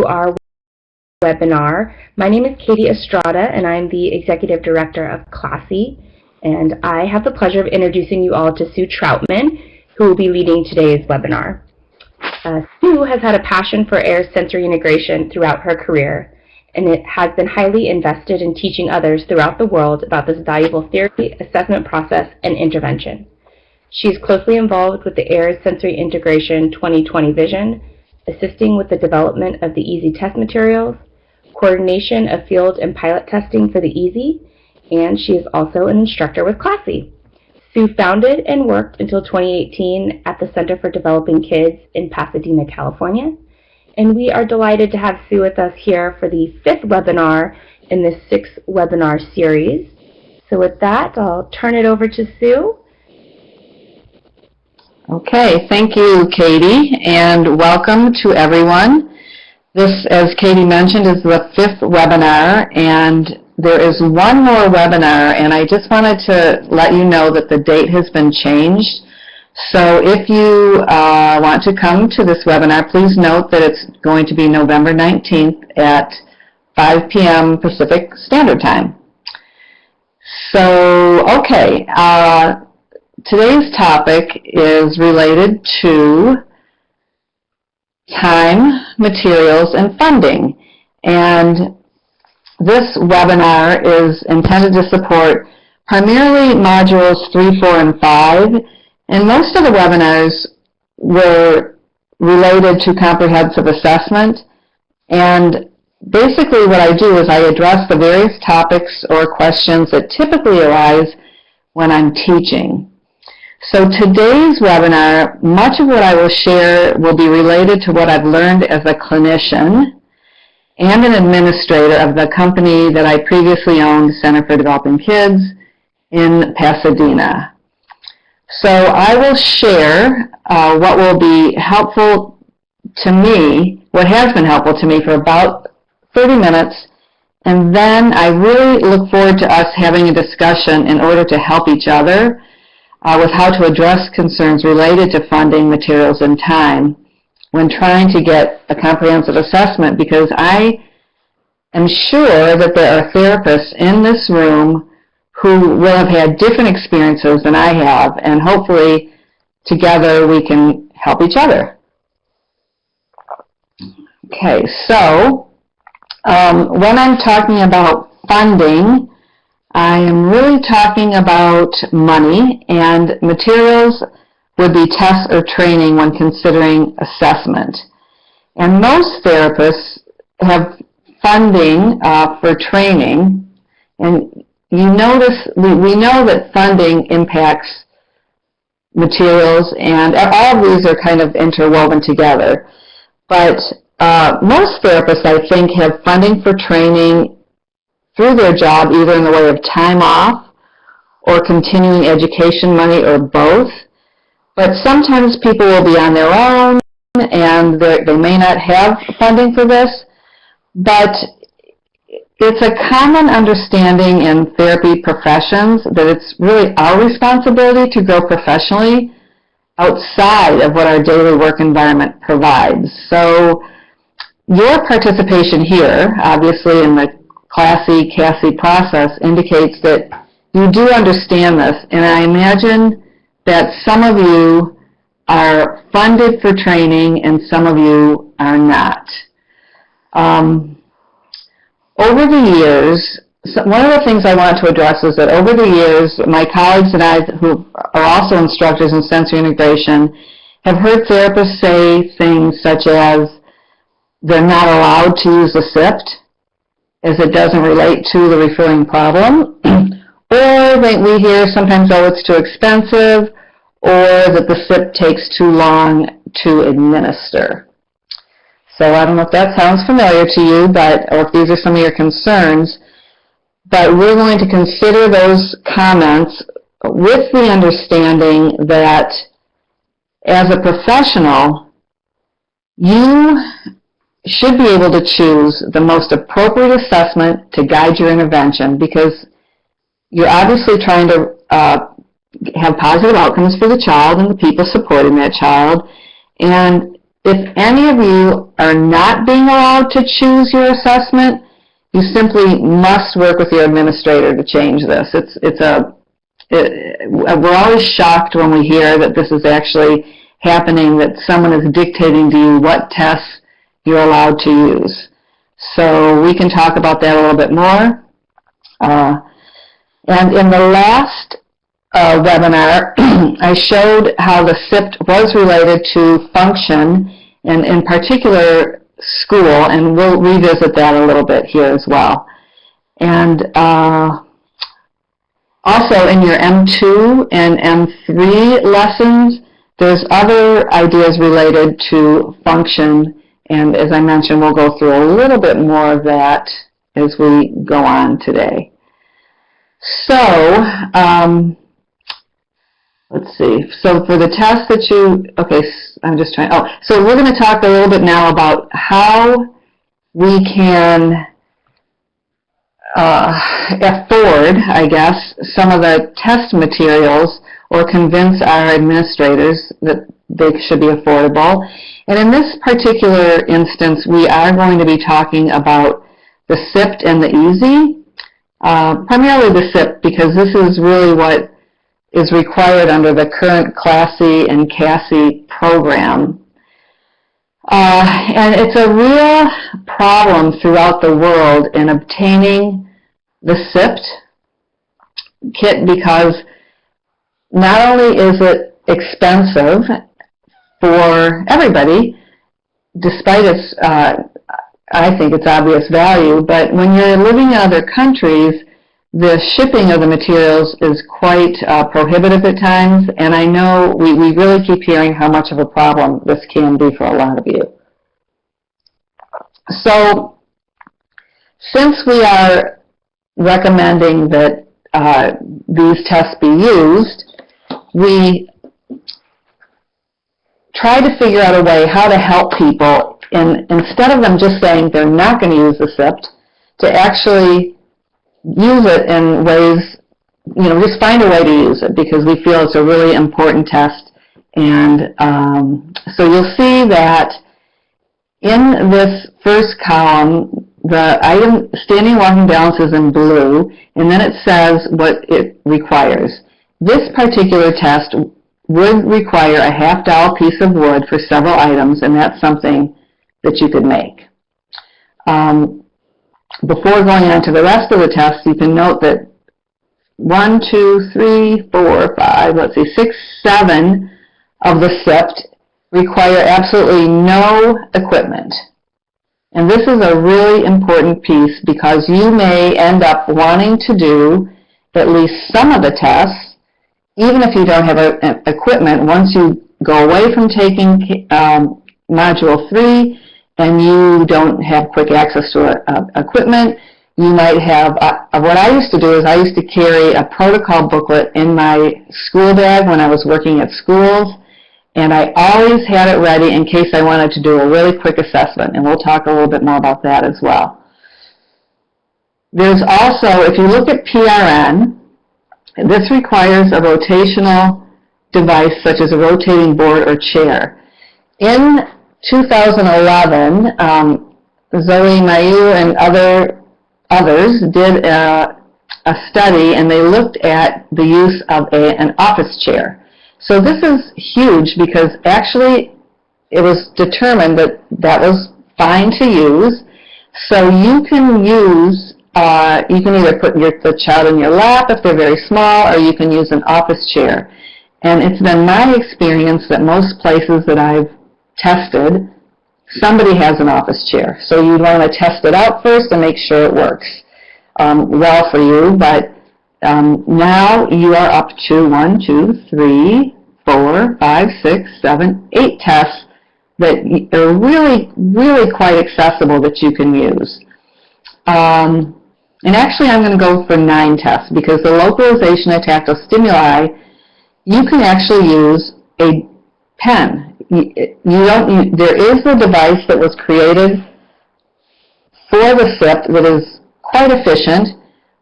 our webinar. My name is Katie Estrada, and I'm the Executive Director of Classy. And I have the pleasure of introducing you all to Sue Trautman, who will be leading today's webinar. Sue has had a passion for Ayres sensory integration throughout her career, and it has been highly invested in teaching others throughout the world about this valuable theory, assessment process, and intervention. She is closely involved with the Ayres Sensory Integration 2020 vision, assisting with the development of the EASY test materials, coordination of field and pilot testing for the EASY, and she is also an instructor with Classy. Sue founded and worked until 2018 at the Center for Developing Kids in Pasadena, California. And we are delighted to have Sue with us here for the 5th webinar in this 6-webinar series. So with that, I'll turn it over to Sue. Okay, thank you, Katie, and welcome to everyone. This, as Katie mentioned, is the 5th webinar, and there is one more webinar, and I just wanted to let you know that the date has been changed. So if you want to come to this webinar, please note that it's going to be November 19th at 5 p.m. Pacific Standard Time. So, okay, today's topic is related to time, materials, and funding. And this webinar is intended to support primarily modules 3, 4, and 5, and most of the webinars were related to comprehensive assessment. And basically what I do is I address the various topics or questions that typically arise when I'm teaching. So today's webinar, much of what I will share will be related to what I've learned as a clinician and an administrator of the company that I previously owned, Center for Developing Kids in Pasadena. So I will share what will be helpful to me, what has been helpful to me for about 30 minutes, and then I really look forward to us having a discussion in order to help each other with how to address concerns related to funding, materials, and time when trying to get a comprehensive assessment, because I am sure that there are therapists in this room who will have had different experiences than I have, and hopefully together we can help each other. Okay, so when I'm talking about funding, I am really talking about money, and materials would be tests or training when considering assessment. And most therapists have funding for training, and you notice, we know that funding impacts materials, and all of these are kind of interwoven together. But most therapists, I think, have funding for training through their job, either in the way of time off or continuing education money, or both. But sometimes people will be on their own and they may not have funding for this, but it's a common understanding in therapy professions that it's really our responsibility to grow professionally outside of what our daily work environment provides. So your participation here, obviously in the Classy CASI process, indicates that you do understand this, and I imagine that some of you are funded for training and some of you are not. Over the years, one of the things I want to address is that over the years, my colleagues and I, who are also instructors in sensory integration, have heard therapists say things such as they're not allowed to use the sift, as it doesn't relate to the referring problem, or we hear sometimes, oh, it's too expensive, or that the sift takes too long to administer. So I don't know if that sounds familiar to you, or if these are some of your concerns, but we're going to consider those comments with the understanding that as a professional, you should be able to choose the most appropriate assessment to guide your intervention, because you're obviously trying to have positive outcomes for the child and the people supporting that child, and If any of you are not being allowed to choose your assessment, you simply must work with your administrator to change this. We're always shocked when we hear that this is actually happening, that someone is dictating to you what tests you're allowed to use. So we can talk about that a little bit more. And in the last webinar, I showed how the sift was related to function, and in particular school, and we'll revisit that a little bit here as well. And also in your M2 and M3 lessons, there's other ideas related to function, and as I mentioned, we'll go through a little bit more of that as we go on today. So, let's see. So for the test that you, okay, I'm just trying, so we're going to talk a little bit now about how we can afford, I guess, some of the test materials or convince our administrators that they should be affordable. And in this particular instance, we are going to be talking about the sift and the easy, primarily the sift, because this is really what is required under the current CLASSI and CASSI program. And it's a real problem throughout the world in obtaining the sift kit, because not only is it expensive for everybody, despite its, I think, its obvious value, but when you're living in other countries, the shipping of the materials is quite prohibitive at times, and I know we really keep hearing how much of a problem this can be for a lot of you. So, since we are recommending that these tests be used, we try to figure out a way how to help people, instead of them just saying they're not going to use the sift, to actually use it in ways, just find a way to use it, because we feel it's a really important test. And so you'll see that in this first column, the item standing walking balance is in blue, and then it says what it requires. This particular test would require a $50 piece of wood for several items, and that's something that you could make. Before going on to the rest of the test, you can note that 1, 2, 3, 4, 5, let's see, 6, 7 of the sift require absolutely no equipment. And this is a really important piece, because you may end up wanting to do at least some of the tests, even if you don't have equipment. Once you go away from taking Module 3 and you don't have quick access to equipment, you might have, what I used to do is I used to carry a protocol booklet in my school bag when I was working at schools, and I always had it ready in case I wanted to do a really quick assessment, and we'll talk a little bit more about that as well. There's also, if you look at PRN, this requires a rotational device such as a rotating board or chair. In 2011, Zoe Mayu and others did a study, and they looked at the use of an office chair. So this is huge, because actually it was determined that that was fine to use. So you can use, you can either put the child in your lap if they're very small, or you can use an office chair. And it's been my experience that most places that I've tested, somebody has an office chair. So you want to test it out first and make sure it works well for you. But now you are up to 1, 2, 3, 4, 5, 6, 7, 8 tests that are really, really quite accessible that you can use. And actually I'm going to go for 9 tests, because the localization of tactile stimuli, you can actually use a pen. There is a device that was created for the sift that is quite efficient,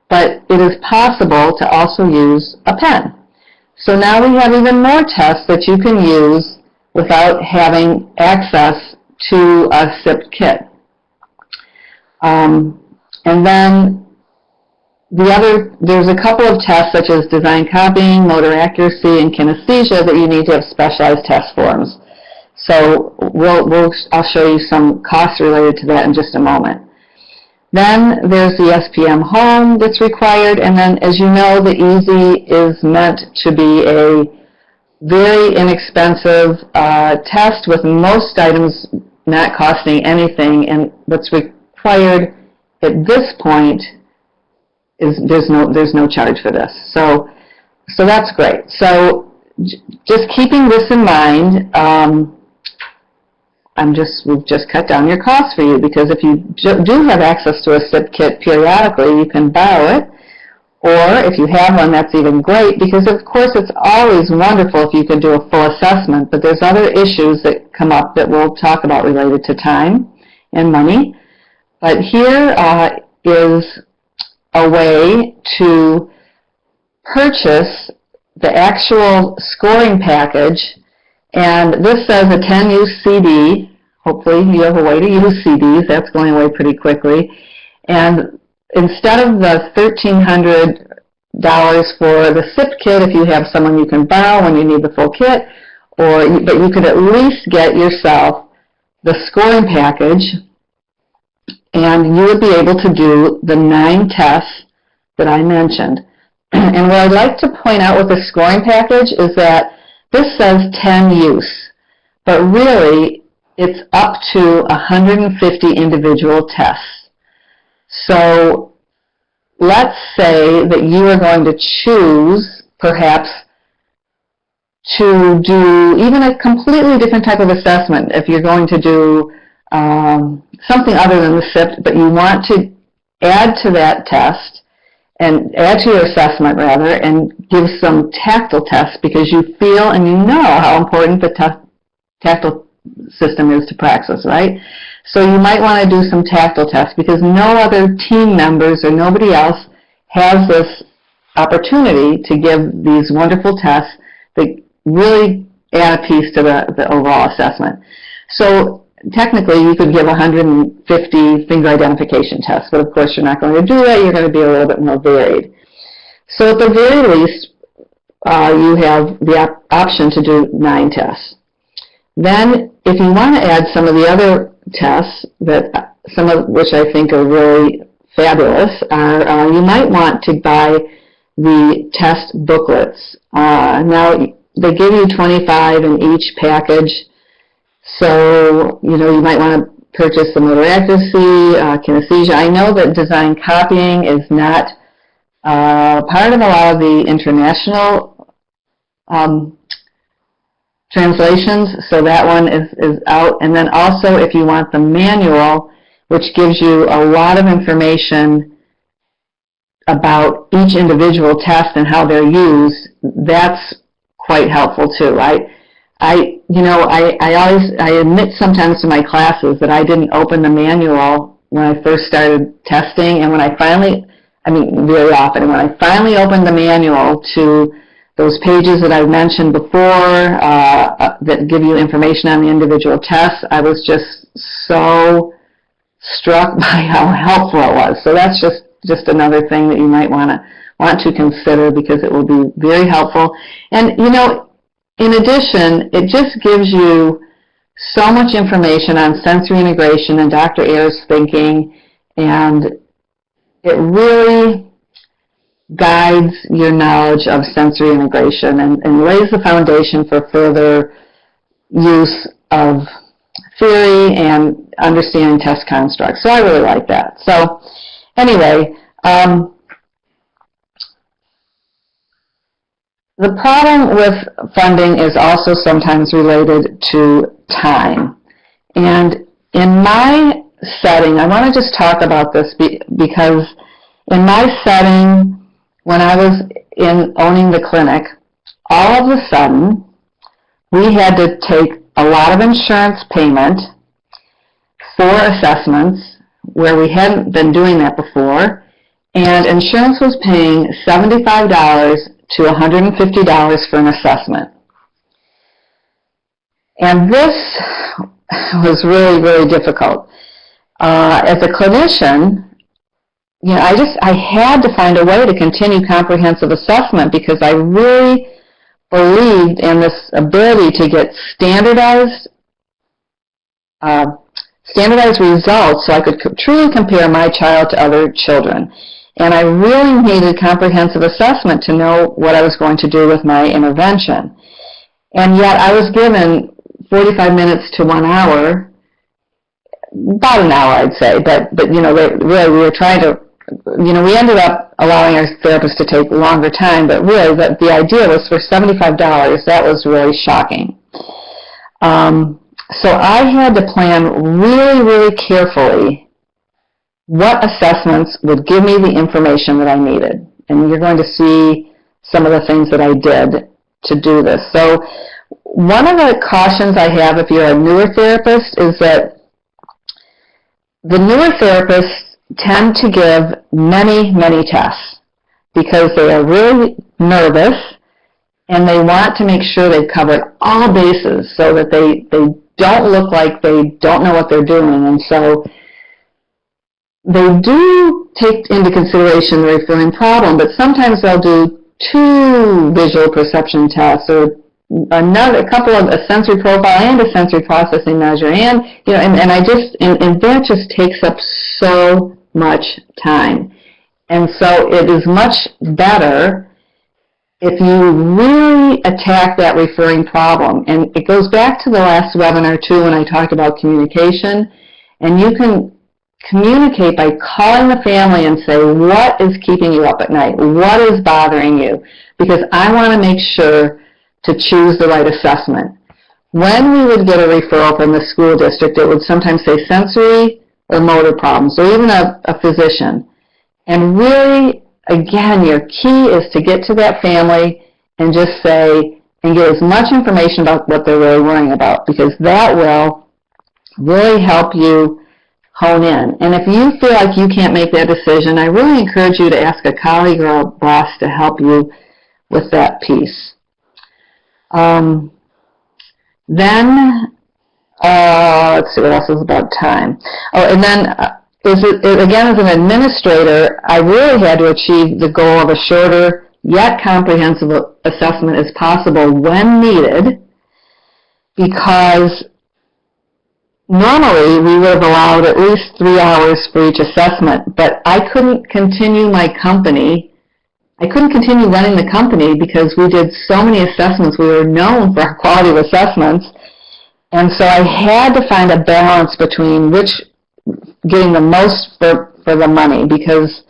but it is possible to also use a pen. So now we have even more tests that you can use without having access to a sift kit. And then there's a couple of tests such as design copying, motor accuracy, and kinesthesia that you need to have specialized test forms. So I'll show you some costs related to that in just a moment. Then there's the SPM home that's required, and then as you know, the EASY is meant to be a very inexpensive test with most items not costing anything, and what's required at this point is there's no charge for this. So that's great. So just keeping this in mind, we've just cut down your costs for you, because if you do have access to a sift kit periodically, you can borrow it, or if you have one, that's even great, because of course it's always wonderful if you can do a full assessment, but there's other issues that come up that we'll talk about related to time and money. But here is a way to purchase the actual scoring package. And this says a 10-use CD. Hopefully you have a way to use CDs. That's going away pretty quickly. And instead of the $1,300 for the sift kit, if you have someone you can borrow when you need the full kit, but you could at least get yourself the scoring package, and you would be able to do the 9 tests that I mentioned. And what I'd like to point out with the scoring package is that this says 10 use, but really it's up to 150 individual tests. So let's say that you are going to choose perhaps to do even a completely different type of assessment. If you're going to do something other than the SIFT, but you want to add to that test, and add to your assessment rather, and give some tactile tests, because you feel and you know how important the tactile system is to praxis, right? So you might want to do some tactile tests, because no other team members or nobody else has this opportunity to give these wonderful tests that really add a piece to the overall assessment. So technically, you could give 150 finger identification tests, but of course you're not going to do that. You're going to be a little bit more varied. So at the very least, you have the option to do 9 tests. Then, if you want to add some of the other tests, some of which I think are really fabulous, you might want to buy the test booklets. Now, they give you 25 in each package. So, you might want to purchase the motor accuracy, kinesthesia. I know that design copying is not part of a lot of the international translations, so that one is out. And then also, if you want the manual, which gives you a lot of information about each individual test and how they're used, that's quite helpful too, right? I admit sometimes to my classes that I didn't open the manual when I first started testing, and when I finally, very often, and when I finally opened the manual to those pages that I mentioned before that give you information on the individual tests, I was just so struck by how helpful it was. So that's just another thing that you might want to consider, because it will be very helpful. And in addition, it just gives you so much information on sensory integration and Dr. Ayres' thinking, and it really guides your knowledge of sensory integration and lays the foundation for further use of theory and understanding test constructs. So I really like that. So anyway, the problem with funding is also sometimes related to time. And in my setting, I want to just talk about this because in my setting, when I was owning the clinic, all of a sudden, we had to take a lot of insurance payment for assessments where we hadn't been doing that before, and insurance was paying $75 to $150 for an assessment. And this was really, really difficult. As a clinician, I had to find a way to continue comprehensive assessment because I really believed in this ability to get standardized results so I could truly compare my child to other children. And I really needed comprehensive assessment to know what I was going to do with my intervention. And yet I was given 45 minutes to 1 hour, about an hour I'd say, but we were trying to, we ended up allowing our therapist to take longer time, but really the idea was for $75. That was really shocking. So I had to plan really, really carefully what assessments would give me the information that I needed. And you're going to see some of the things that I did to do this. So one of the cautions I have if you're a newer therapist is that the newer therapists tend to give many, many tests because they are really nervous and they want to make sure they've covered all bases so that they don't look like they don't know what they're doing. And so they do take into consideration the referring problem, but sometimes they'll do 2 visual perception tests or a couple of a sensory profile and a sensory processing measure, and that just takes up so much time. And so it is much better if you really attack that referring problem. And it goes back to the last webinar too when I talked about communication, and you can communicate by calling the family and say, what is keeping you up at night? What is bothering you? Because I want to make sure to choose the right assessment. When we would get a referral from the school district, it would sometimes say sensory or motor problems, or even a physician. And really, again, your key is to get to that family and just say, and get as much information about what they're really worrying about, because that will really help you hone in. And if you feel like you can't make that decision, I really encourage you to ask a colleague or a boss to help you with that piece. Let's see what else is about time. Oh, and then again, as an administrator, I really had to achieve the goal of a shorter yet comprehensive assessment as possible when needed, because normally we would have allowed at least 3 hours for each assessment, but I couldn't continue my company. I couldn't continue running the company because we did so many assessments. We were known for our quality of assessments. And so I had to find a balance between getting the most for the money, because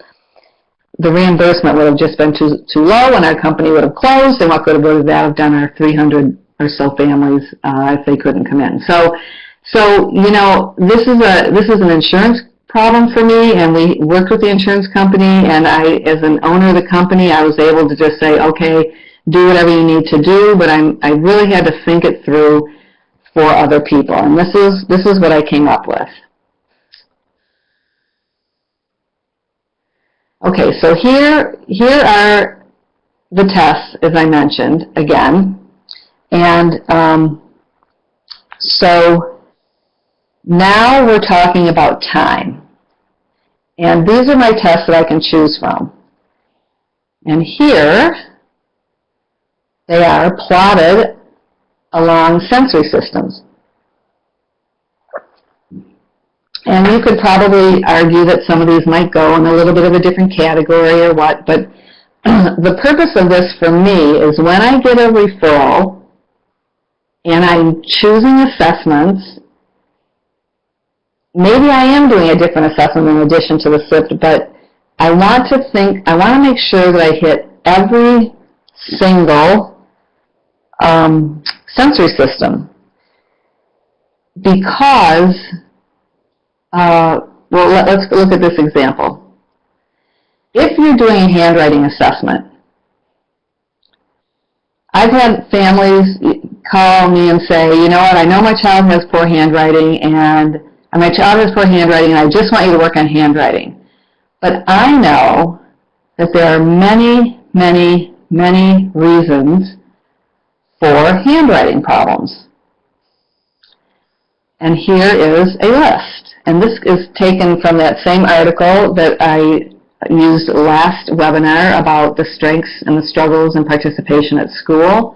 the reimbursement would have just been too low and our company would have closed, and what good would that have done our 300 or so families if they couldn't come in. So this is an insurance problem for me, and we worked with the insurance company, and I, as an owner of the company, I was able to just say, okay, do whatever you need to do, but I really had to think it through for other people, and this is what I came up with. Okay, so here are the tests, as I mentioned, again, and so now we're talking about time. And these are my tests that I can choose from. And here they are plotted along sensory systems. And you could probably argue that some of these might go in a little bit of a different category or what, but the purpose of this for me is when I get a referral and I'm choosing assessments, maybe I am doing a different assessment in addition to the sift, but I want to make sure that I hit every single sensory system, because, let's look at this example. If you're doing a handwriting assessment, I've had families call me and say, you know what, I know my child has poor handwriting, and I just want you to work on handwriting. But I know that there are many, many, many reasons for handwriting problems. And here is a list. And this is taken from that same article that I used last webinar about the strengths and the struggles and participation at school.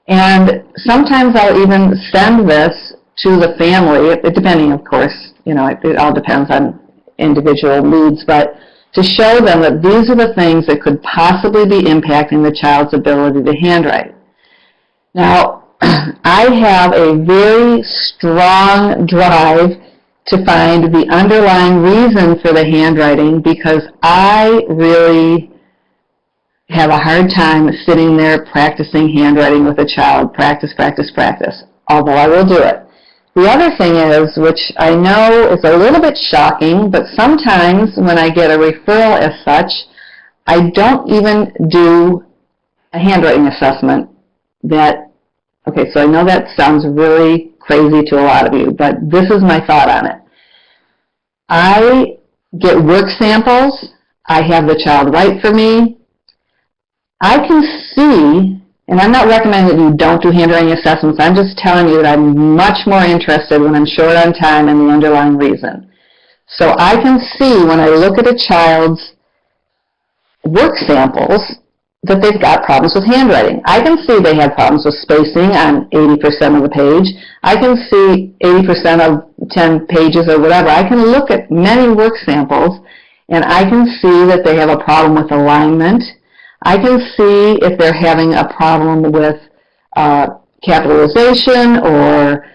And sometimes I'll even send this to the family, depending, of course, it all depends on individual needs, but to show them that these are the things that could possibly be impacting the child's ability to handwrite. Now, I have a very strong drive to find the underlying reason for the handwriting because I really have a hard time sitting there practicing handwriting with a child, practice, although I will do it. The other thing is, which I know is a little bit shocking, but sometimes when I get a referral as such, I don't even do a handwriting assessment okay, so I know that sounds really crazy to a lot of you, but this is my thought on it. I get work samples, I have the child write for me, I can see, and I'm not recommending that you don't do handwriting assessments, I'm just telling you that I'm much more interested when I'm short on time and the underlying reason. So I can see when I look at a child's work samples that they've got problems with handwriting. I can see they have problems with spacing on 80% of the page. I can see 80% of 10 pages or whatever. I can look at many work samples and I can see that they have a problem with alignment. I can see if they're having a problem with capitalization or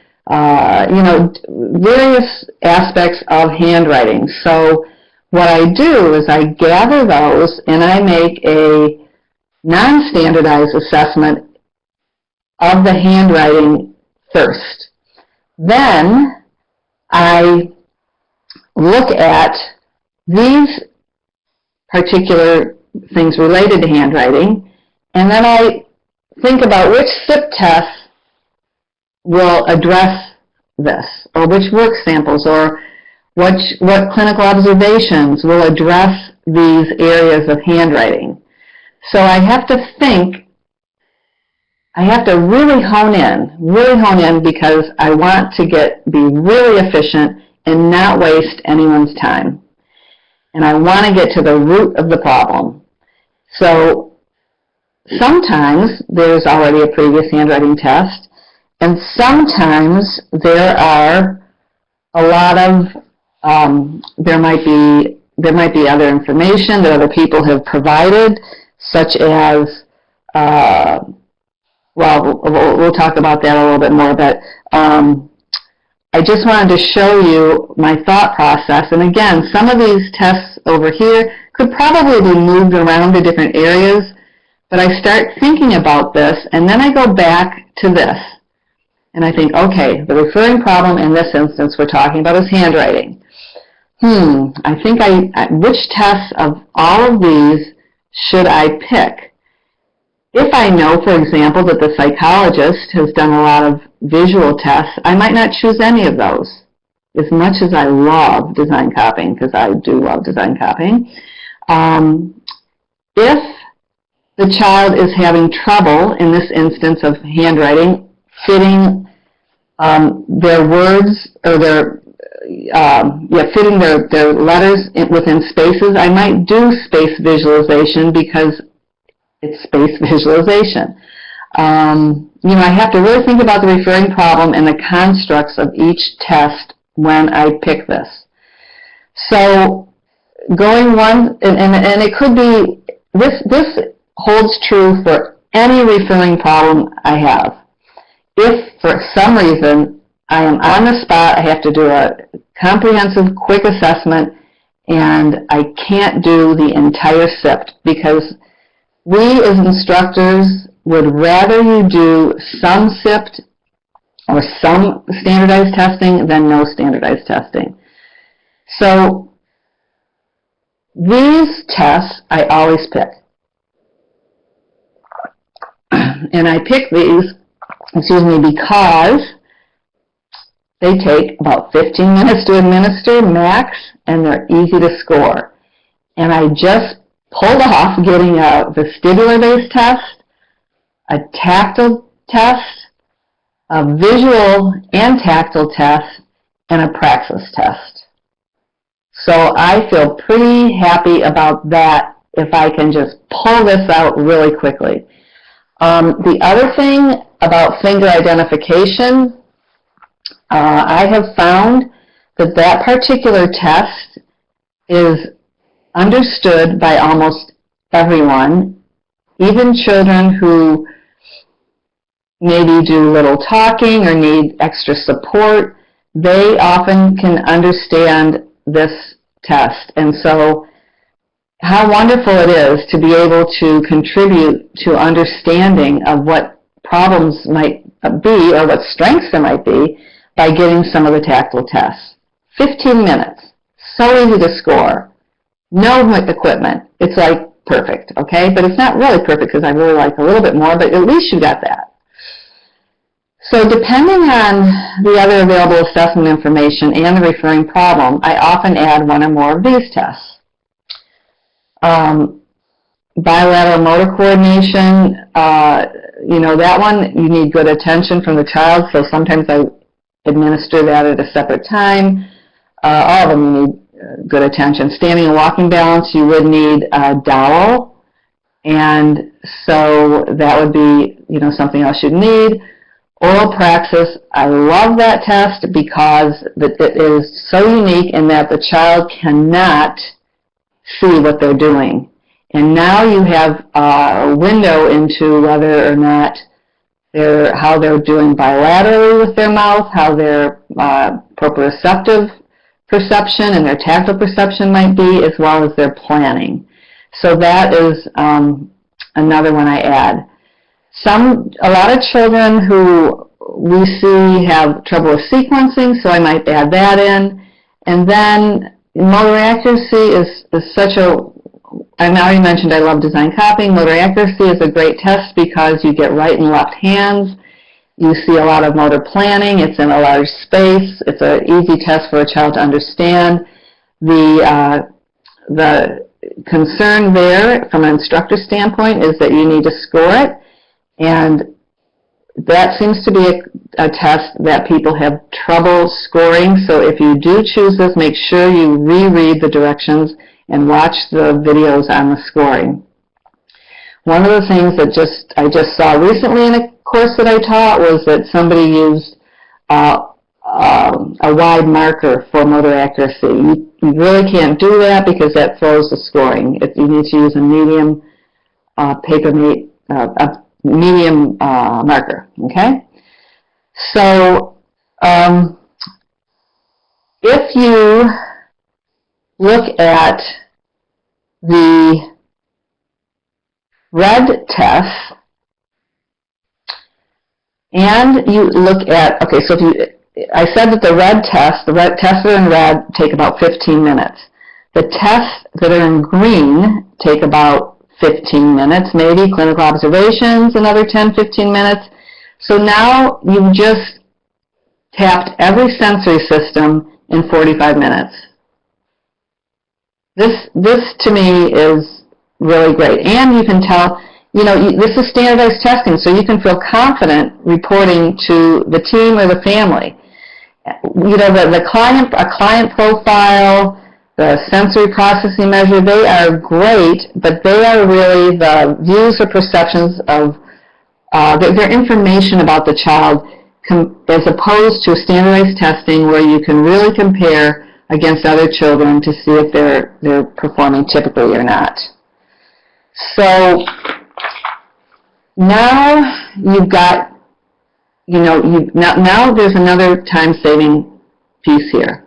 various aspects of handwriting. So what I do is I gather those and I make a non-standardized assessment of the handwriting first. Then I look at these particular things related to handwriting, and then I think about which sift tests will address this, or which work samples, or what clinical observations will address these areas of handwriting. So I have to think, I have to really hone in because I want to be really efficient and not waste anyone's time. And I want to get to the root of the problem. So sometimes there's already a previous handwriting test, and sometimes there are a lot of, there might be other information that other people have provided, such as, we'll talk about that a little bit more, but I just wanted to show you my thought process. And again, some of these tests over here could probably be moved around to different areas, but I start thinking about this, and then I go back to this. And I think, okay, the referring problem in this instance we're talking about is handwriting. I think which tests of all of these should I pick? If I know, for example, that the psychologist has done a lot of visual tests, I might not choose any of those. As much as I love design copying, because I do love design copying, if the child is having trouble, in this instance of handwriting, fitting their words or fitting their letters within spaces, I might do space visualization because it's space visualization. I have to really think about the referring problem and the constructs of each test when I pick this. So going one, and it could be, this holds true for any referring problem I have. If for some reason I am on the spot, I have to do a comprehensive, quick assessment, and I can't do the entire sift because we as instructors would rather you do some sift or some standardized testing than no standardized testing. So these tests I always pick. And I pick these, because they take about 15 minutes to administer max, and they're easy to score. And I just pulled off getting a vestibular-based test, a tactile test, a visual and tactile test, and a praxis test. So I feel pretty happy about that if I can just pull this out really quickly. The other thing about finger identification, I have found that that particular test is understood by almost everyone, even children who maybe do little talking or need extra support. They often can understand this test. And so how wonderful it is to be able to contribute to understanding of what problems might be or what strengths there might be by getting some of the tactile tests. 15 minutes. So easy to score. No equipment. It's like perfect, okay? But it's not really perfect because I really like a little bit more, but at least you got that. So depending on the other available assessment information and the referring problem, I often add one or more of these tests. Bilateral motor coordination, that one you need good attention from the child, so sometimes I administer that at a separate time. All of them you need good attention. Standing and walking balance, you would need a dowel, and so that would be something else you'd need. Oral praxis, I love that test because it is so unique in that the child cannot see what they're doing. And now you have a window into whether or not how they're doing bilaterally with their mouth, how their proprioceptive perception and their tactile perception might be, as well as their planning. So that is another one I add. A lot of children who we see have trouble with sequencing, so I might add that in. And then motor accuracy is such a, I already mentioned I love design copying. Motor accuracy is a great test because you get right and left hands. You see a lot of motor planning. It's in a large space. It's an easy test for a child to understand. The concern there from an instructor standpoint is that you need to score it. And that seems to be a test that people have trouble scoring. So if you do choose this, make sure you reread the directions and watch the videos on the scoring. One of the things that I just saw recently in a course that I taught was that somebody used a wide marker for motor accuracy. You really can't do that because that throws the scoring. You need to use a medium medium marker, okay? So if you look at the red test and you look at, okay, so I said that the tests that are in red take about 15 minutes. The tests that are in green take about 15 minutes, maybe. Clinical observations, another 10-15 minutes. So now you've just tapped every sensory system in 45 minutes. This to me is really great. And you can tell, this is standardized testing, so you can feel confident reporting to the team or the family. The client profile, the sensory processing measure, they are great, but they are really the views or perceptions of their information about the child as opposed to standardized testing where you can really compare against other children to see if they're performing typically or not. So now you've got, now there's another time-saving piece here.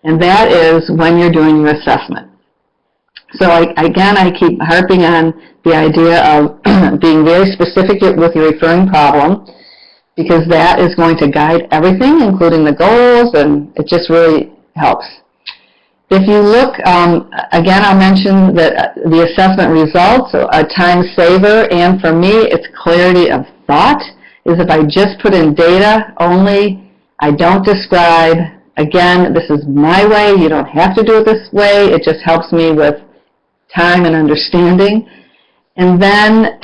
And that is when you're doing your assessment. So I keep harping on the idea of being very specific with your referring problem, because that is going to guide everything, including the goals, and it just really helps. If you look, again, I'll mention that the assessment results, a time saver, and for me, it's clarity of thought, is if I just put in data only, I don't describe. Again, this is my way. You don't have to do it this way. It just helps me with time and understanding. And then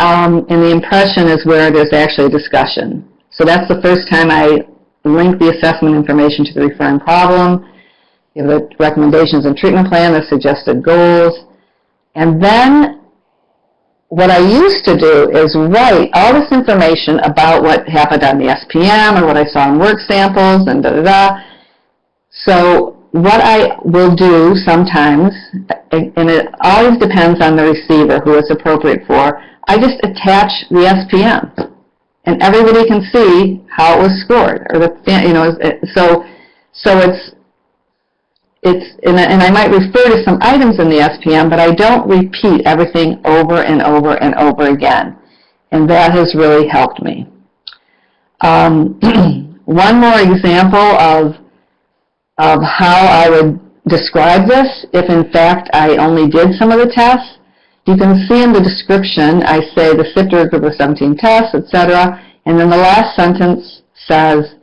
in the impression is where there's actually a discussion. So that's the first time I link the assessment information to the referring problem, give the recommendations and treatment plan, the suggested goals, and then what I used to do is write all this information about what happened on the SPM and what I saw in work samples and da-da-da. So what I will do sometimes, and it always depends on the receiver who it's appropriate for, I just attach the SPM, and everybody can see how it was scored, or so and I might refer to some items in the SPM, but I don't repeat everything over and over and over again, and that has really helped me. One more example of how I would describe this, if in fact I only did some of the tests. You can see in the description, I say the sifter group of 17 tests, etc., and then the last sentence says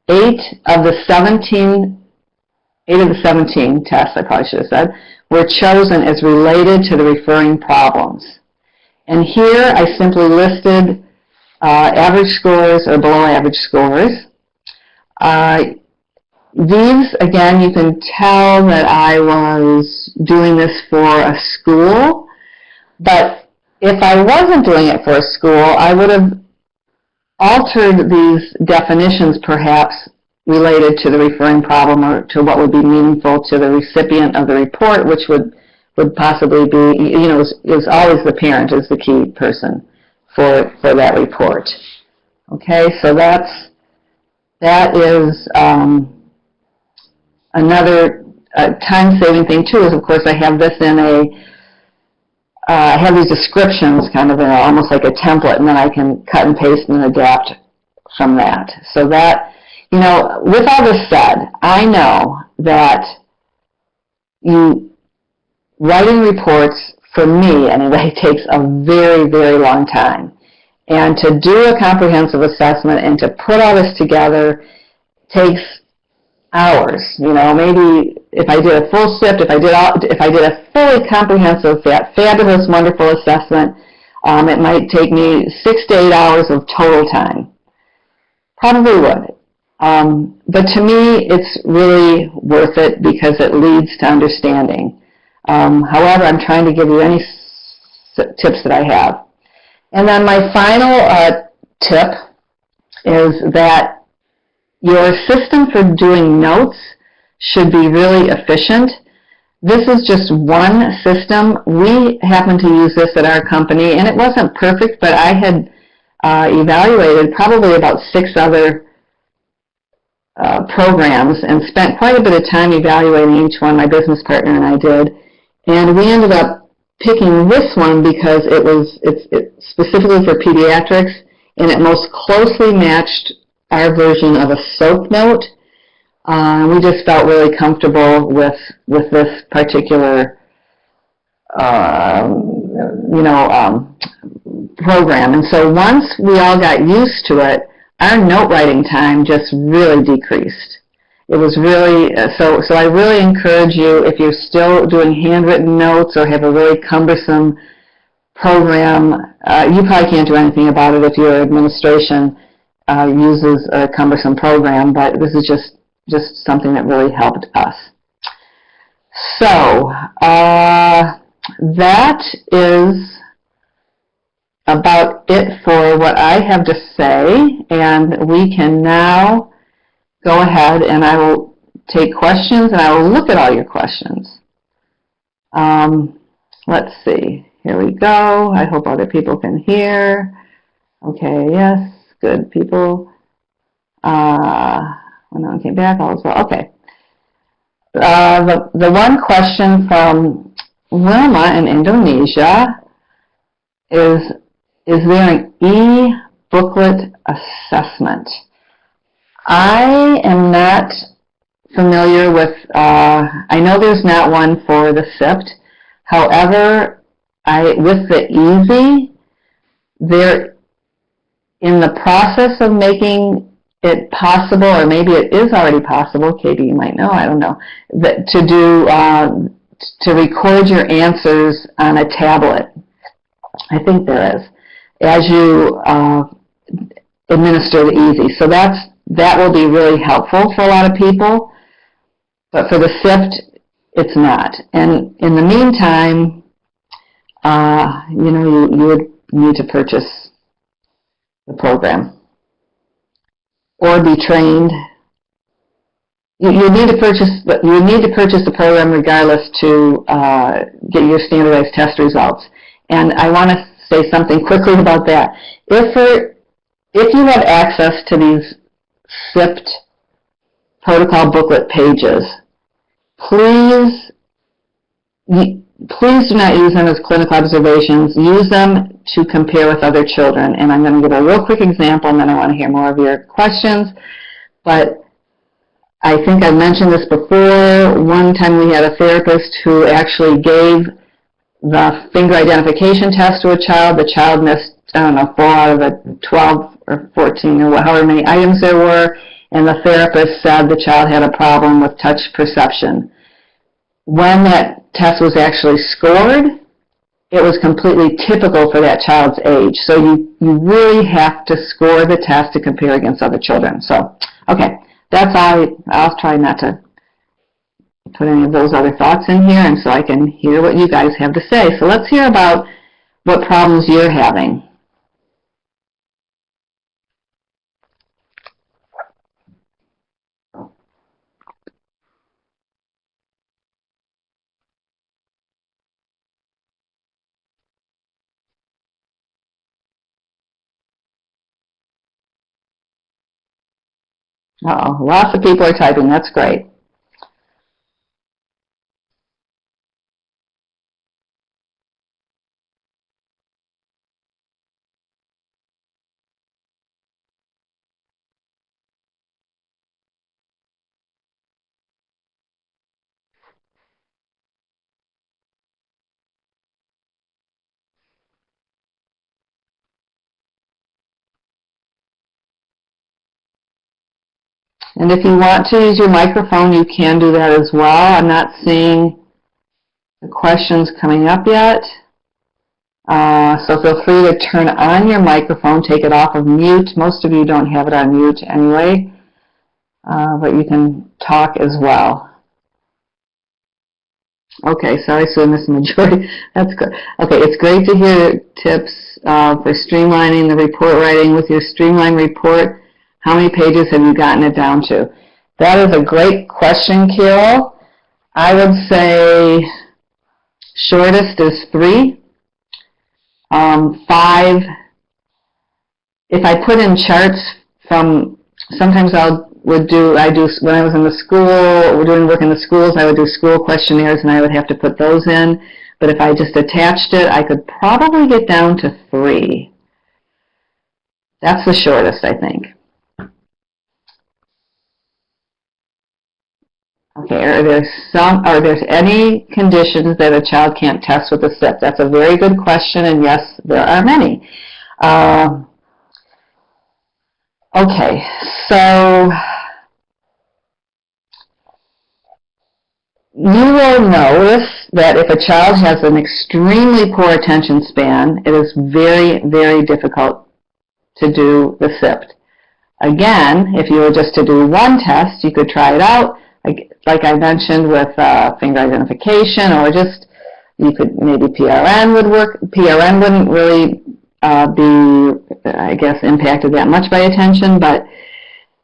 8 of the 17 tests, I probably should have said, were chosen as related to the referring problems. And here I simply listed average scores or below average scores. These, again, you can tell that I was doing this for a school, but if I wasn't doing it for a school, I would have altered these definitions perhaps related to the referring problem or to what would be meaningful to the recipient of the report, which would possibly be, is always the parent is the key person for that report. Okay, so that is another time-saving thing too. Is of course I have this in I have these descriptions kind of in almost like a template, and then I can cut and paste and adapt from that. So that, with all this said, I know that writing reports, for me anyway, takes a very, very long time. And to do a comprehensive assessment and to put all this together takes hours. Maybe if I did a full sift, if I did a fully comprehensive, fabulous, wonderful assessment, it might take me 6 to 8 hours of total time. Probably would. But to me, it's really worth it because it leads to understanding. However, I'm trying to give you any tips that I have. And then my final tip is that your system for doing notes should be really efficient. This is just one system. We happen to use this at our company, and it wasn't perfect, but I had evaluated probably about 6 other programs and spent quite a bit of time evaluating each one. My business partner and I did, and we ended up picking this one because it's specifically for pediatrics, and it most closely matched our version of a SOAP note. We just felt really comfortable with this particular program. And so once we all got used to it, our note writing time just really decreased. It was really, so I really encourage you, if you're still doing handwritten notes or have a really cumbersome program, you probably can't do anything about it if your administration uses a cumbersome program, but this is just something that really helped us. So that is about it for what I have to say, and we can now go ahead and I will take questions, and I will look at all your questions. Let's see. Here we go. I hope other people can hear. Okay, yes, good people. When no one came back, all is well. Okay. The one question from Wilma in Indonesia is there an e-booklet assessment? I am not familiar with, I know there's not one for the SIFT. However, with the EASY, they're in the process of making it possible, or maybe it is already possible, Katie, you might know, I don't know, that to record your answers on a tablet. I think there is. As administered easy. So that will be really helpful for a lot of people. But for the sift, it's not. And in the meantime, you would need to purchase the program or be trained. You need to purchase the program regardless to get your standardized test results. And I want to say something quickly about that. If you have access to these sift protocol booklet pages, please do not use them as clinical observations. Use them to compare with other children. And I'm going to give a real quick example, and then I want to hear more of your questions. But I think I mentioned this before. One time we had a therapist who actually gave the finger identification test to a child. The child missed, 4 out of the 12 or 14 or however many items there were, and the therapist said the child had a problem with touch perception. When that test was actually scored, it was completely typical for that child's age. So you really have to score the test to compare against other children. So, okay, that's all. I'll try not to put any of those other thoughts in here, and so I can hear what you guys have to say. So let's hear about what problems you're having. Uh-oh, lots of people are typing. That's great. And if you want to use your microphone, you can do that as well. I'm not seeing the questions coming up yet. So feel free to turn on your microphone, take it off of mute. Most of you don't have it on mute anyway, but you can talk as well. Okay, sorry, so I missed the majority. That's good. Okay, it's great to hear tips for streamlining the report writing. With your streamline report, how many pages have you gotten it down to? That is a great question, Carol. I would say shortest is 3. 5, if I put in charts from, sometimes I do, when I was in the school, doing work in the schools, I would do school questionnaires and I would have to put those in. But if I just attached it, I could probably get down to 3. That's the shortest, I think. Okay, are there any conditions that a child can't test with a sift? That's a very good question, and yes, there are many. Okay, so you will notice that if a child has an extremely poor attention span, it is very, very difficult to do the sift. Again, if you were just to do one test, you could try it out. Like I mentioned with finger identification, or just, you could, maybe PRN would work. PRN wouldn't really be, I guess, impacted that much by attention, but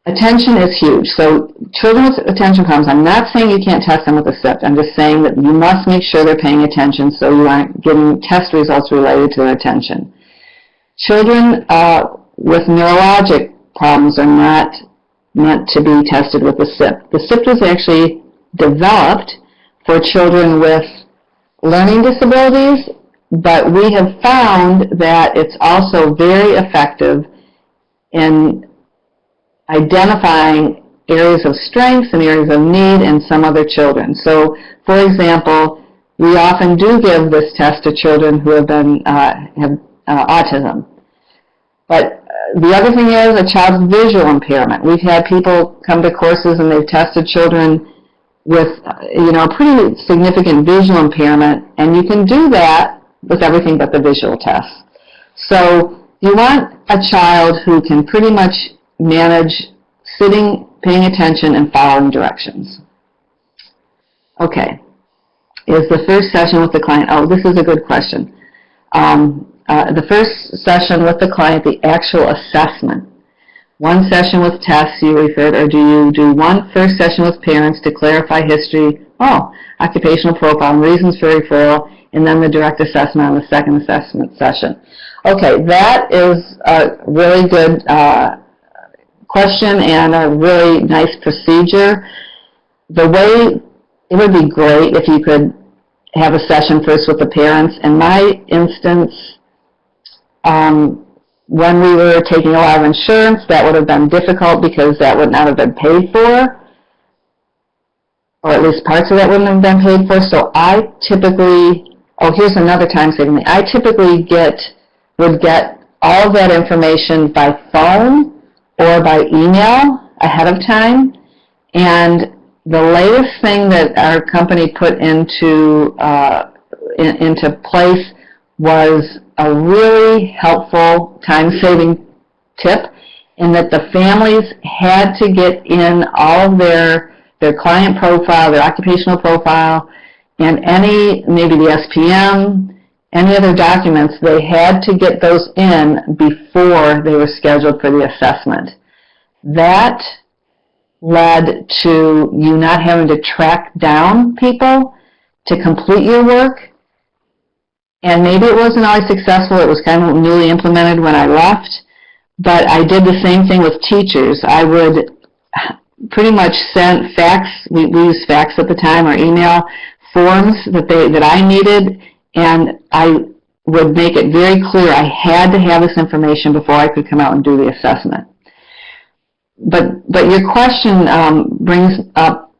attention is huge. So children with attention problems, I'm not saying you can't test them with a sift. I'm just saying that you must make sure they're paying attention so you aren't getting test results related to their attention. Children with neurologic problems are not meant to be tested with the sift. The sift was actually developed for children with learning disabilities, but we have found that it's also very effective in identifying areas of strengths and areas of need in some other children. So, for example, we often do give this test to children who have autism. But the other thing is a child's visual impairment. We've had people come to courses and they've tested children with, a pretty significant visual impairment, and you can do that with everything but the visual test. So you want a child who can pretty much manage sitting, paying attention, and following directions. Okay. Is the first session with the client, oh, this is a good question. The first session with the client, the actual assessment. One session with tests you referred, or do you do one first session with parents to clarify history, occupational profile, and reasons for referral, and then the direct assessment on the second assessment session? Okay, that is a really good question and a really nice procedure. The way, it would be great if you could have a session first with the parents. In my instance, when we were taking a lot of insurance, that would have been difficult because that would not have been paid for, or at least parts of that wouldn't have been paid for. So I typically, here's another time-saving thing. I typically would get all of that information by phone or by email ahead of time, and the latest thing that our company put into place was a really helpful time-saving tip, in that the families had to get in all of their client profile, their occupational profile, and maybe the SPM, any other documents, they had to get those in before they were scheduled for the assessment. That led to you not having to track down people to complete your work. And maybe it wasn't always successful. It was kind of newly implemented when I left. But I did the same thing with teachers. I would pretty much send fax, we used fax at the time, or email forms that I needed, and I would make it very clear I had to have this information before I could come out and do the assessment. But your question brings up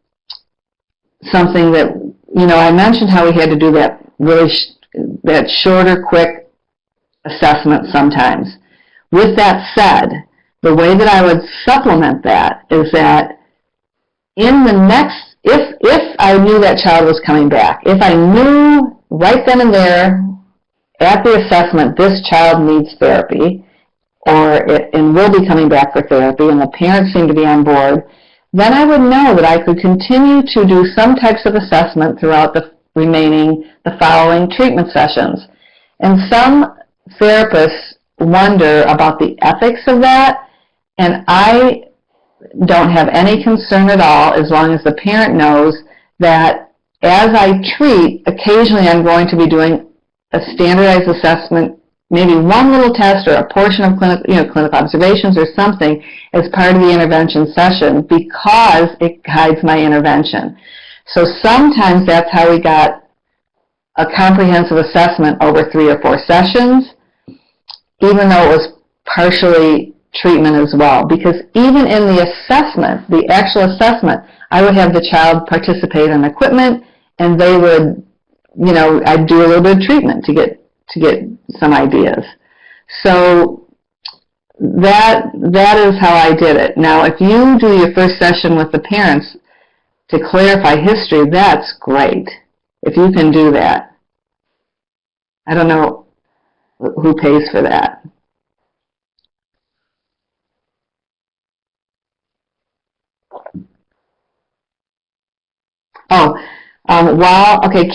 something that, I mentioned how we had to do that that shorter, quick assessment sometimes. With that said, the way that I would supplement that is that in the next, if I knew that child was coming back, if I knew right then and there at the assessment this child needs therapy, and will be coming back for therapy, and the parents seem to be on board, then I would know that I could continue to do some types of assessment throughout the following treatment sessions. And some therapists wonder about the ethics of that, and I don't have any concern at all as long as the parent knows that as I treat, occasionally I'm going to be doing a standardized assessment, maybe one little test or a portion of clinical observations or something as part of the intervention session, because it guides my intervention. So sometimes that's how we got a comprehensive assessment over 3 or 4 sessions, even though it was partially treatment as well. Because even in the assessment, the actual assessment, I would have the child participate in equipment, and they would, I'd do a little bit of treatment to get some ideas. So that is how I did it. Now, if you do your first session with the parents to clarify history, that's great. If you can do that. I don't know who pays for that.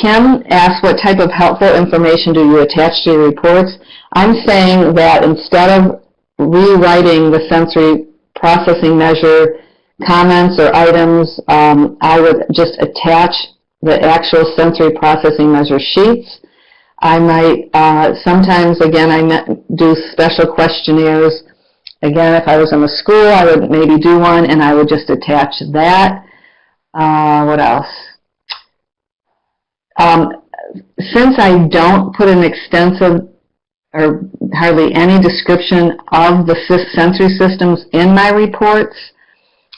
Kim asked, what type of helpful information do you attach to your reports? I'm saying that instead of rewriting the sensory processing measure comments or items, I would just attach the actual sensory processing measure sheets. I might, sometimes, again, I do special questionnaires. Again, if I was in the school, I would maybe do one, and I would just attach that. What else? Since I don't put an extensive or hardly any description of the sensory systems in my reports,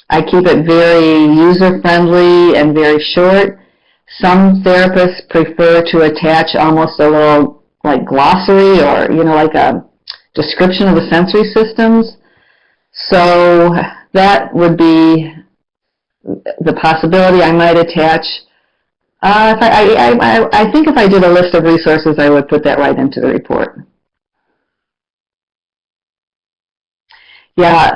I keep it very user-friendly and very short. Some therapists prefer to attach almost a little like glossary or, like a description of the sensory systems. So that would be the possibility. I might attach, I think if I did a list of resources, I would put that right into the report. Yeah,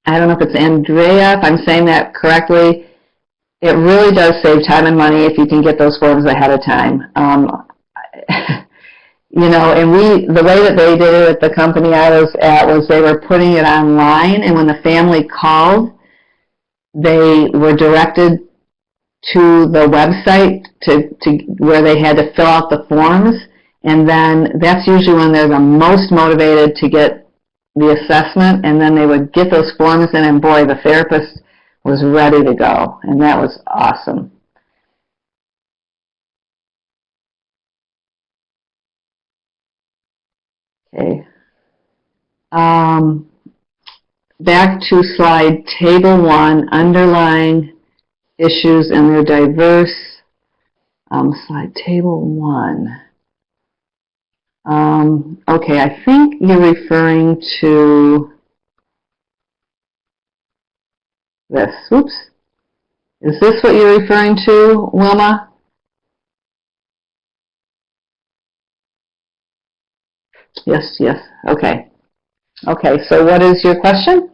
I don't know if it's Andrea, if I'm saying that correctly. It really does save time and money if you can get those forms ahead of time. You know, and the way that they did it at the company I was at was they were putting it online, and when the family called, they were directed to the website to where they had to fill out the forms, and then that's usually when they're the most motivated to get the assessment, and then they would get those forms in, and boy, the therapist was ready to go, and that was awesome. Okay. Back to slide table 1, underlying issues and their diverse. Slide table 1. Okay, I think you're referring to this. Oops. Is this what you're referring to, Wilma? Yes, yes. Okay. Okay, so what is your question?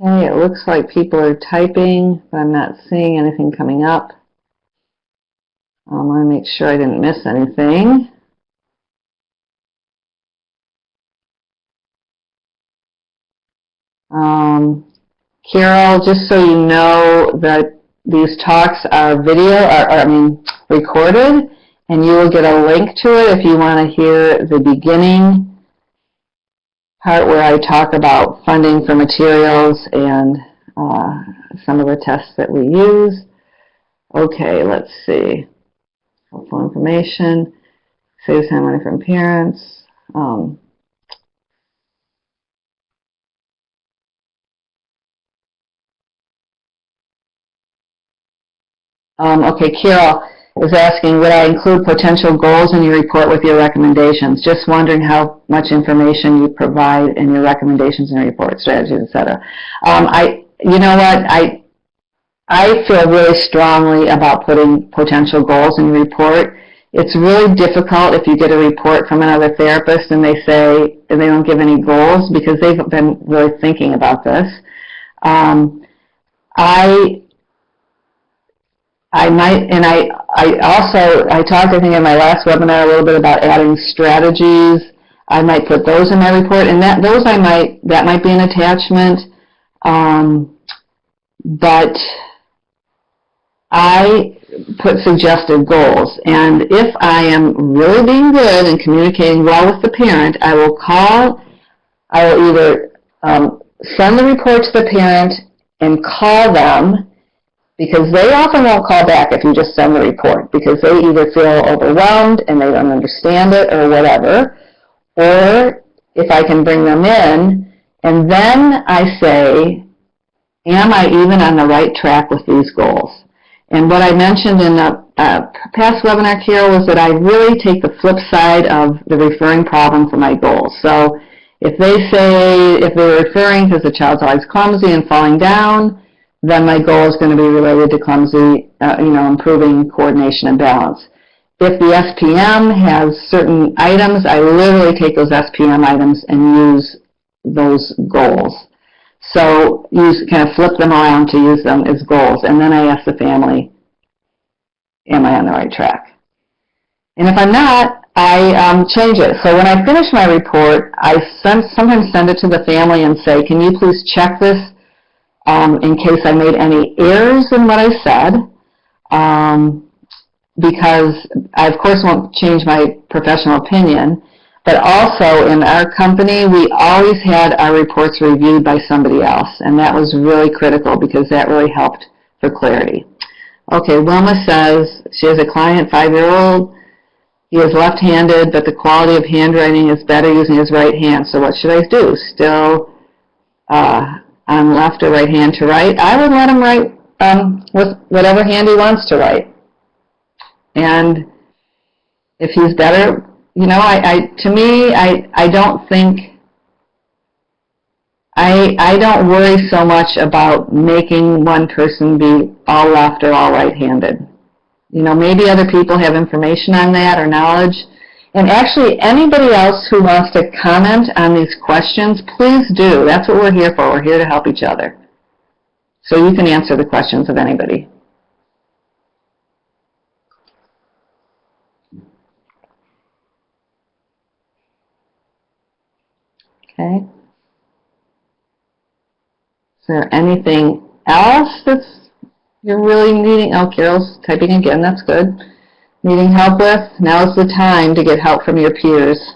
Okay, it looks like people are typing, but I'm not seeing anything coming up. I want to make sure I didn't miss anything. Carol, just so you know that these talks are recorded, and you will get a link to it if you want to hear the beginning part where I talk about funding for materials and some of the tests that we use. Okay, let's see. Helpful information, saves time money from parents. Okay, Carol is asking, would I include potential goals in your report with your recommendations? Just wondering how much information you provide in your recommendations in your report, strategies, etc. You know what, I feel really strongly about putting potential goals in your report. It's really difficult if you get a report from another therapist and they say they don't give any goals because they've been really thinking about this. I talked, I think, in my last webinar a little bit about adding strategies. I might put those in my report, and that might be an attachment. But I put suggested goals, and if I am really being good and communicating well with the parent, I will either send the report to the parent and call them, because they often won't call back if you just send the report, because they either feel overwhelmed and they don't understand it or whatever, or if I can bring them in, and then I say, am I even on the right track with these goals? And what I mentioned in the past webinar, Carol, was that I really take the flip side of the referring problem for my goals. So if they're referring because the child's always clumsy and falling down, then my goal is going to be related to clumsy, improving coordination and balance. If the SPM has certain items, I literally take those SPM items and use those goals. So you kind of flip them around to use them as goals, and then I ask the family, am I on the right track? And if I'm not, I change it. So when I finish my report, I sometimes send it to the family and say, can you please check this in case I made any errors in what I said, because I, of course, won't change my professional opinion, but also in our company, we always had our reports reviewed by somebody else, and that was really critical because that really helped for clarity. Okay, Wilma says she has a client, 5-year-old. He is left-handed, but the quality of handwriting is better using his right hand. So what should I do? Still on left or right hand to write? I would let him write with whatever hand he wants to write. And if he's better, you know, to me, I don't think, I don't worry so much about making one person be all left or all right-handed. You know, maybe other people have information on that or knowledge. And actually, anybody else who wants to comment on these questions, please do. That's what we're here for. We're here to help each other. So you can answer the questions of anybody. Okay. Is there anything else that's you're really needing? Oh, Carol's typing again. That's good. Needing help with? Now's the time to get help from your peers.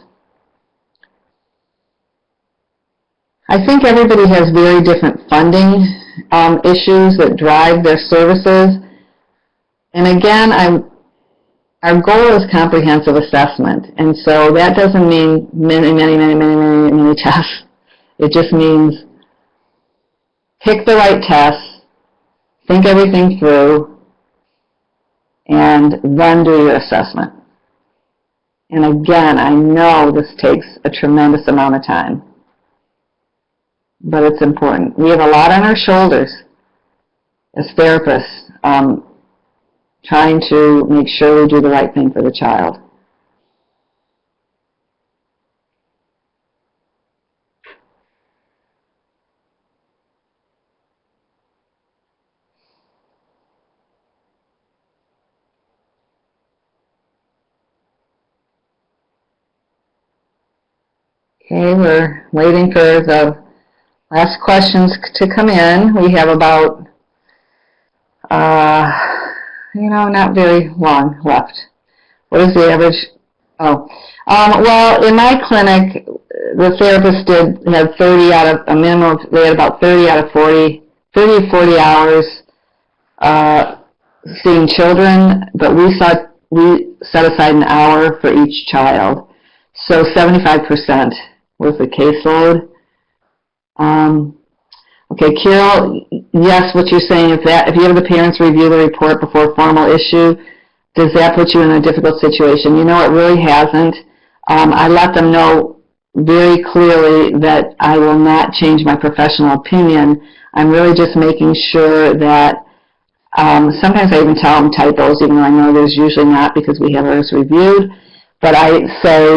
I think everybody has very different funding issues that drive their services. And again, our goal is comprehensive assessment. And so that doesn't mean many tests. It just means pick the right tests, think everything through, and then do your assessment. And again, I know this takes a tremendous amount of time, but it's important. We have a lot on our shoulders as therapists, trying to make sure we do the right thing for the child. Okay, we're waiting for the last questions to come in. We have about, not very long left. What is the average? Well, in my clinic, the therapist had 30 out of, a minimum of, they had about 30 out of 40, 30 to 40 hours seeing children, but we set aside an hour for each child. So 75% was the caseload. Okay, Carol, yes, what you're saying is that if you have the parents review the report before formal issue, does that put you in a difficult situation? You know, it really hasn't. I let them know very clearly that I will not change my professional opinion. I'm really just making sure that sometimes I even tell them typos, even though I know there's usually not because we have ours reviewed. But I say,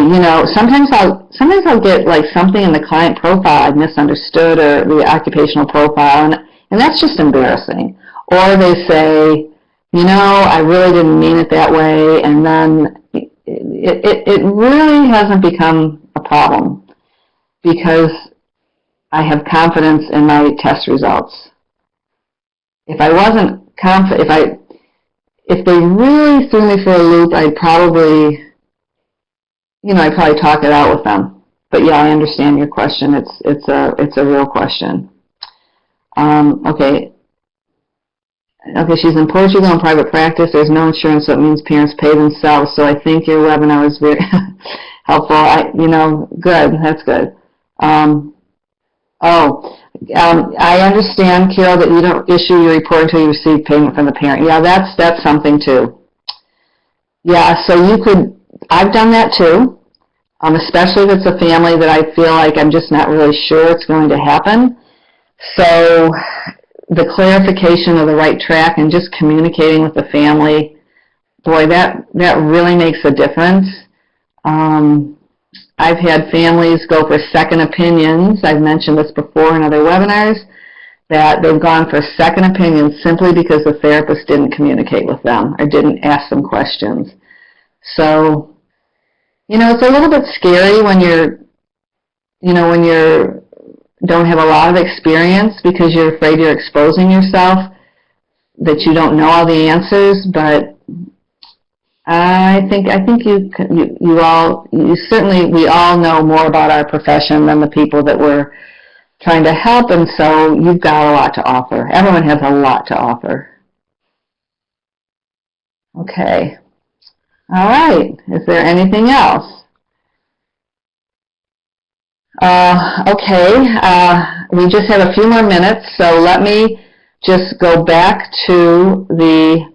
sometimes I'll get like something in the client profile I've misunderstood, or the occupational profile, and that's just embarrassing. Or they say, I really didn't mean it that way, and then it really hasn't become a problem because I have confidence in my test results. If I wasn't confident, if they really threw me for a loop, I'd probably talk it out with them. But yeah, I understand your question. It's a real question. Okay, she's in Portugal in private practice. There's no insurance, so it means parents pay themselves. So I think your webinar was very helpful. Good. That's good. I understand, Carol, that you don't issue your report until you receive payment from the parent. Yeah, that's something too. Yeah, so you could. I've done that too, especially if it's a family that I feel like I'm just not really sure it's going to happen. So the clarification of the right track and just communicating with the family, boy, that really makes a difference. I've had families go for second opinions. I've mentioned this before in other webinars, that they've gone for second opinions simply because the therapist didn't communicate with them or didn't ask them questions. So, it's a little bit scary when you don't have a lot of experience because you're afraid you're exposing yourself, that you don't know all the answers. But I think we all know more about our profession than the people that we're trying to help, and so you've got a lot to offer. Everyone has a lot to offer. Okay. All right. Is there anything else? Okay. We just have a few more minutes, so let me just go back to the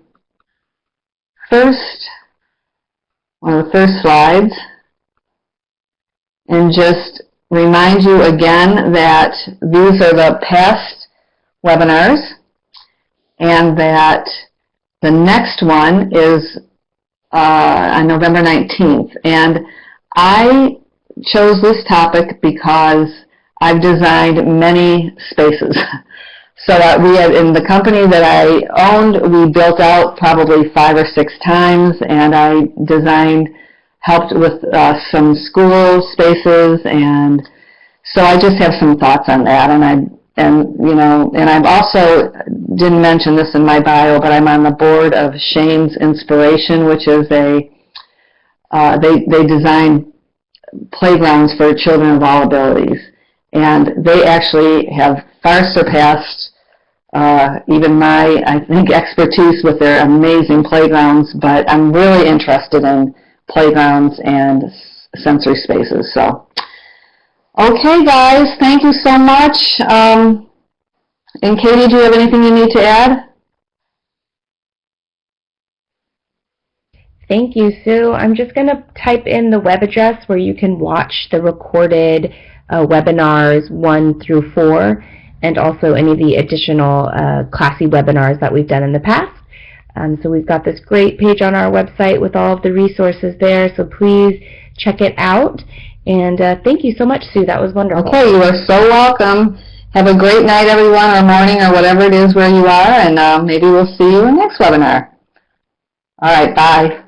one of the first slides and just remind you again that these are the past webinars and that the next one is on November 19th. And I chose this topic because I've designed many spaces. So we had, in the company that I owned, we built out probably 5 or 6 times, and I helped with some school spaces, and so I just have some thoughts on that. And I've also, didn't mention this in my bio, but I'm on the board of Shane's Inspiration, which is they design playgrounds for children of all abilities, and they actually have far surpassed even my, I think, expertise with their amazing playgrounds, but I'm really interested in playgrounds and sensory spaces. So, okay, guys, thank you so much. And Katie, do you have anything you need to add? Thank you, Sue. I'm just going to type in the web address where you can watch the recorded webinars 1 through 4, and also any of the additional Classy webinars that we've done in the past. So we've got this great page on our website with all of the resources there, so please check it out. And thank you so much, Sue. That was wonderful. Okay, you are so welcome. Have a great night, everyone, or morning, or whatever it is where you are, and maybe we'll see you in the next webinar. All right, bye.